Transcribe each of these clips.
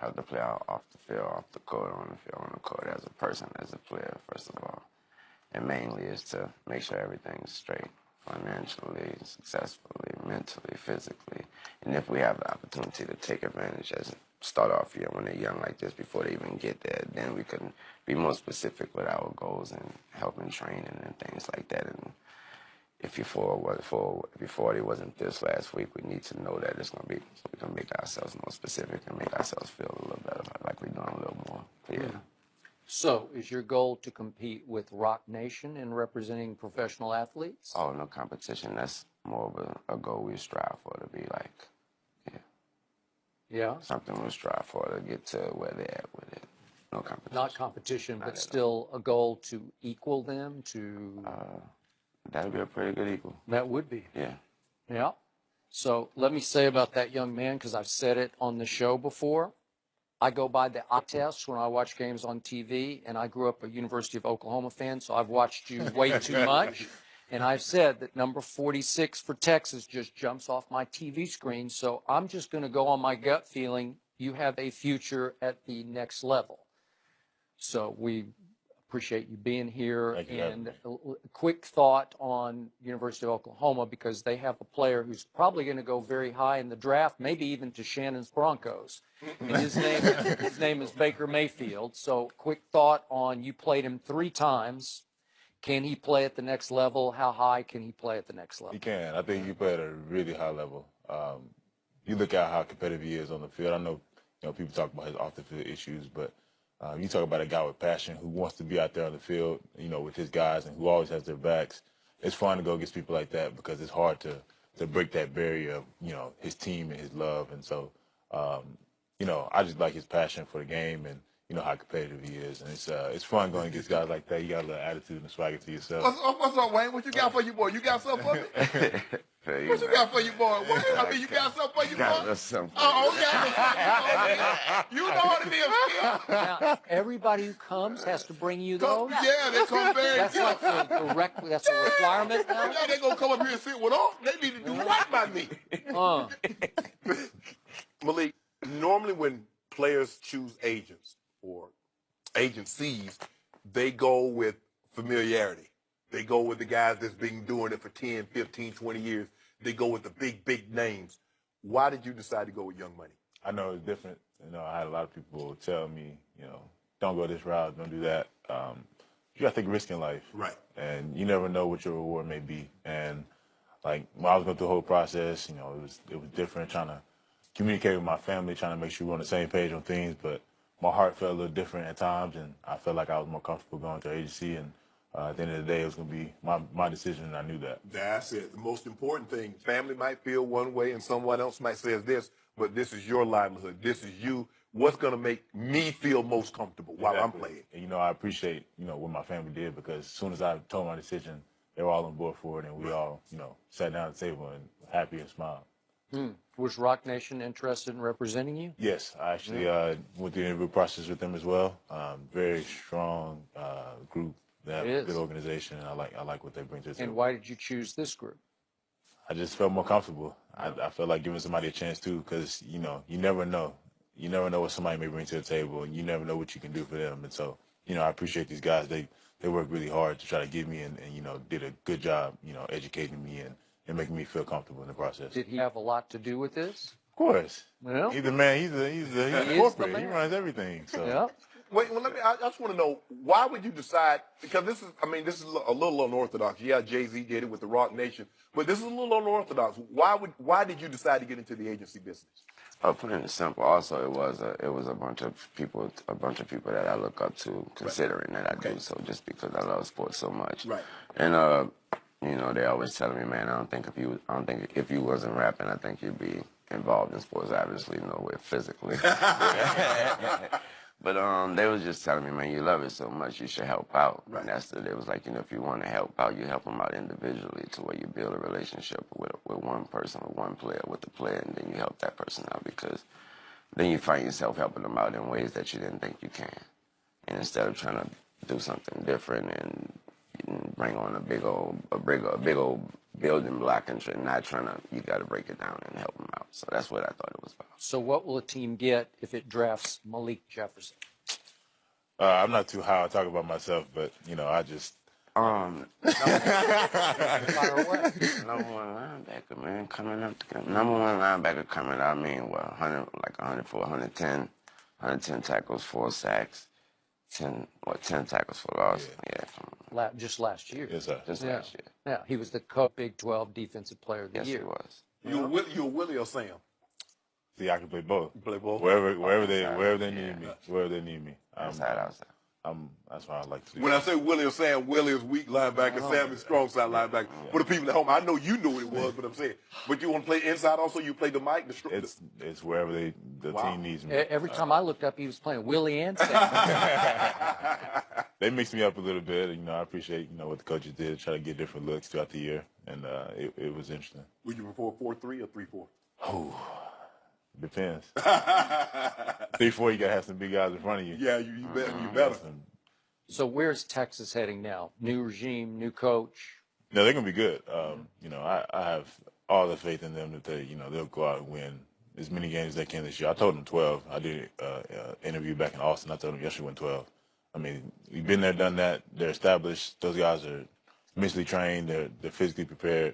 have to play out off the field, off the court, on the field, on the court, as a person, as a player, first of all. And mainly is to make sure everything's straight, financially, successfully, mentally, physically. And if we have the opportunity to take advantage as start off here when they're young like this before they even get there, then we can be more specific with our goals and helping training and things like that. And if your 40 wasn't this last week, we need to know that it's going to be, so we can make ourselves more specific and make ourselves feel a little better, like we're doing a little more. Yeah. So, is your goal to compete with Rock Nation in representing professional athletes? Oh, no competition. That's more of a goal we strive for, to be like, yeah, something we strive for to get to where they're at with it. No competition. Not competition, but still a goal to equal them, to... That would be a pretty good equal. That would be. Yeah. Yeah. So let me say about that young man, because I've said it on the show before. I go by the eye test when I watch games on TV, and I grew up a University of Oklahoma fan, so I've watched you way too much. And I've said that number 46 for Texas just jumps off my TV screen, so I'm just going to go on my gut feeling you have a future at the next level. So we appreciate you being here. And a quick thought on University of Oklahoma, because they have a player who's probably going to go very high in the draft, maybe even to Shannon's Broncos. And his name is Baker Mayfield. So quick thought on, you played him 3 times. Can he play at the next level? How high can he play at the next level? He can. I think he play at a really high level. You look at how competitive he is on the field. I know, people talk about his off-the-field issues, but you talk about a guy with passion who wants to be out there on the field, with his guys, and who always has their backs. It's fun to go against people like that because it's hard to break that barrier of, his team and his love. And so, I just like his passion for the game and, how competitive he is. And it's fun going against guys like that. You got a little attitude and swagger to yourself. What's up, Wayne? What you got for your boy? You got something for me? What you got for your boy, Wayne? I mean, you got something for your boy? Oh, okay. You know what it is, Skip. Now, everybody who comes has to bring you those? Yeah, they come very That's like that's a requirement now? Yeah, they gonna come up here and sit with us. They need to do right by me. Malik, normally when players choose agents or agencies, they go with familiarity. They go with the guys that's been doing it for 10, 15, 20 years. They go with the big names. Why did you decide to go with Young Money? I know it's different. I had a lot of people tell me, don't go this route, don't do that. You got to take risk in life. Right. And you never know what your reward may be. And, like, when I was going through the whole process, it was different, trying to communicate with my family, trying to make sure we're on the same page on things. But my heart felt a little different at times, and I felt like I was more comfortable going to agency. And at the end of the day, it was going to be my decision, and I knew that. That's it. The most important thing, family might feel one way and someone else might say this, but this is your livelihood. This is you. What's going to make me feel most comfortable while I'm playing? And, I appreciate, what my family did, because as soon as I told my decision, they were all on board for it, and we all, sat down at the table and happy and smiled. Was Rock Nation interested in representing you? Yes, I actually went through the interview process with them as well. Very strong group, that good organization, and I like what they bring to the table. And why did you choose this group? I just felt more comfortable. I felt like giving somebody a chance too, because you never know. You never know what somebody may bring to the table, and you never know what you can do for them. And so, I appreciate these guys. They work really hard to try to get me, and did a good job, educating me and making me feel comfortable in the process. Did he have a lot to do with this? Of course. Well, he's the man. He's corporate. He runs everything. So. Yeah. Wait, well, I just want to know, why would you decide, because this is a little unorthodox. Yeah, Jay-Z did it with the Rock Nation, but this is a little unorthodox. Why did you decide to get into the agency business? Putting it simple, also it was a bunch of people that I look up to, considering that I do so, just because I love sports so much. Right. And they always telling me, man, I don't think if you wasn't rapping, I think you'd be involved in sports. Obviously, nowhere physically. But they was just telling me, man, you love it so much, you should help out. Right. And it was like, if you want to help out, you help them out individually to where you build a relationship with one person, with one player, with the player, and then you help that person out, because then you find yourself helping them out in ways that you didn't think you can. And instead of trying to do something different and and bring on a big old building block and not trying to. You got to break it down and help them out. So that's what I thought it was about. So what will a team get if it drafts Malik Jefferson? I'm not too high. I talk about myself, but I just Fire away. Number one linebacker, man, coming up. Number one linebacker coming out. I mean, 104, 110 tackles, 4 sacks, 10 tackles for loss. Yeah, Just last year. yes, sir. just last year. Yeah, he was the Big 12 Defensive Player of the Yes, Year. he was. You a Willie or Sam? See, I can play both. You play both. Wherever they need me. Yeah. Wherever they need me. That's how I was. That's why I like to do. When I say Willie or Sam, Willie is weak linebacker, Sam is strong side linebacker. For the people at home, I know you knew what it was, but I'm saying, but you want to play inside also? You play the Mike? It's wherever the team needs me. Every time I looked up, he was playing Willie and Sam. They mixed me up a little bit. I appreciate what the coaches did, try to get different looks throughout the year, and it was interesting. Would you prefer 4-3 or 3-4? Oh, depends. 3-4, you gotta have some big guys in front of you. Yeah, you better. So where's Texas heading now? New regime, new coach. No, they're gonna be good. I have all the faith in them that they'll go out and win as many games as they can this year. I told them 12. I did an interview back in Austin. I told them yesterday win 12. I mean, we've been there, done that. They're established. Those guys are mentally trained. They're physically prepared.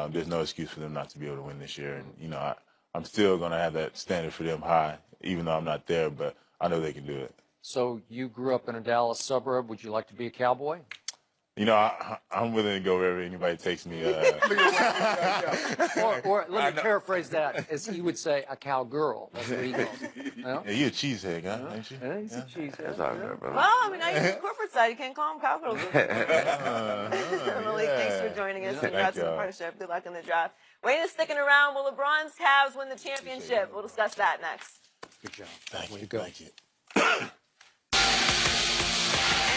There's no excuse for them not to be able to win this year. And I'm still gonna have that standard for them high, even though I'm not there. But I know they can do it. So you grew up in a Dallas suburb. Would you like to be a Cowboy? I'm willing to go wherever anybody takes me. Or let me paraphrase that, as he would say, a cowgirl. That's what he goes. Yeah, you a cheesehead, huh? Ain't you? Yeah, he's a cheesehead. That's all good, brother. Well, I mean, I use the corporate side. You can't call them cowgirls. Malik, thanks for joining us. Congrats on the partnership. Good luck in the draft. Wayne is sticking around. Will LeBron's Cavs win the championship? We'll discuss that next. Good job. Thank Way you. to go. Thank you.